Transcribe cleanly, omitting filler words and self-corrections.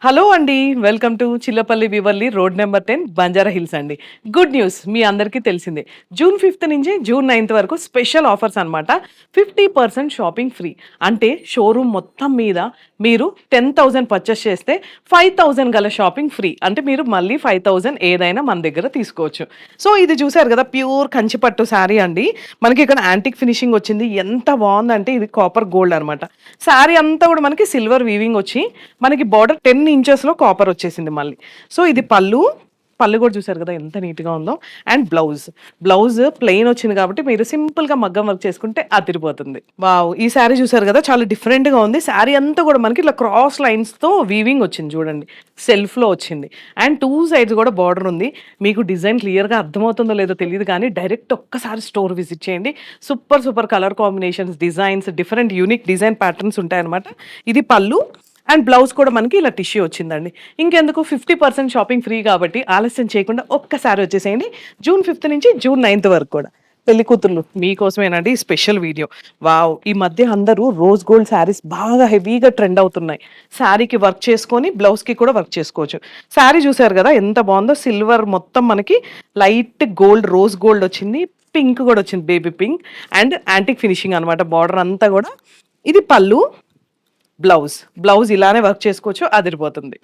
Hello అండి. Welcome to Chillapalli Beverly road number 10 Banjara Hills అండి. Good news మీ అందరికీ తెలిసిందే. జూన్ 5 నుంచి జూన్ 9 వరకు స్పెషల్ ఆఫర్స్ అన్నమాట. 50% షాపింగ్ ఫ్రీ. అంటే షోరూమ్ మొత్తం మీద మీరు 10,000 పర్చేస్ చేస్తే 5,000 గల షాపింగ్ ఫ్రీ. అంటే మీరు మళ్ళీ 5,000 ఏదైనా మన దగ్గర తీసుకోవచ్చు. సో ఇది చూసారు కదా ప్యూర్ కంచిపట్టు శారీ అండి. మనకి ఇక్కడ యాంటిక్ ఫినిషింగ్ వచ్చింది. ఎంత బావుందంటే ఇది కాపర్ గోల్డ్ అన్నమాట. శారీ అంతా కూడా మనకి సిల్వర్ వీవింగ్ వచ్చి మనకి బార్డర్ 10 ఇంచెస్‌లో కాపర్ వచ్చేసింది మళ్ళీ. సో ఇది పళ్ళు. పళ్ళు కూడా చూసారు కదా ఎంత నీట్‌గా ఉందో. అండ్ బ్లౌజ్ ప్లెయిన్ వచ్చింది కాబట్టి మీరు సింపుల్‌గా మగ్గం వర్క్ చేసుకుంటే అదిరిపోతుంది. వావ్! ఈ శారీ చూసారు కదా చాలా డిఫరెంట్‌గా ఉంది. శారీ అంతా కూడా మనకి ఇట్లా క్రాస్ లైన్స్‌తో వీవింగ్ వచ్చింది చూడండి. సెల్ఫ్‌లో వచ్చింది. అండ్ 2 సైడ్స్ కూడా బార్డర్ ఉంది. మీకు డిజైన్ క్లియర్‌గా అర్థమవుతుందో లేదో తెలీదు కానీ డైరెక్ట్ ఒక్కసారి స్టోర్ విజిట్ చేయండి. Super colour combinations, designs, different unique design patterns ఉంటాయన్నమాట. ఇది పళ్ళు. అండ్ బ్లౌజ్ కూడా మనకి ఇలా టిష్యూ వచ్చిందండి. ఇంకెందుకు 50% షాపింగ్ ఫ్రీ కాబట్టి ఆలస్యం చేయకుండా ఒక్కసారి వచ్చేసేయండి. జూన్ 5 నుంచి జూన్ 9 వరకు కూడా. పెళ్లి కూతుర్లు మీకోసమేనండి ఈ స్పెషల్ వీడియో. వావ్! ఈ మధ్య అందరూ రోజ్ గోల్డ్ శారీస్ బాగా హెవీగా ట్రెండ్ అవుతున్నాయి. శారీకి వర్క్ చేసుకొని బ్లౌజ్‌కి కూడా వర్క్ చేసుకోవచ్చు. శారీ చూసారు కదా ఎంత బాగుందో. సిల్వర్ మొత్తం మనకి లైట్ గోల్డ్, రోజ్ గోల్డ్ వచ్చింది. పింక్ కూడా వచ్చింది, baby pink. And antique finishing అనమాట బార్డర్ అంతా కూడా. ఇది పళ్ళు. బ్లౌజ్ ఇలానే వర్క్ చేసుకోవచ్చు, అదిరిపోతుంది.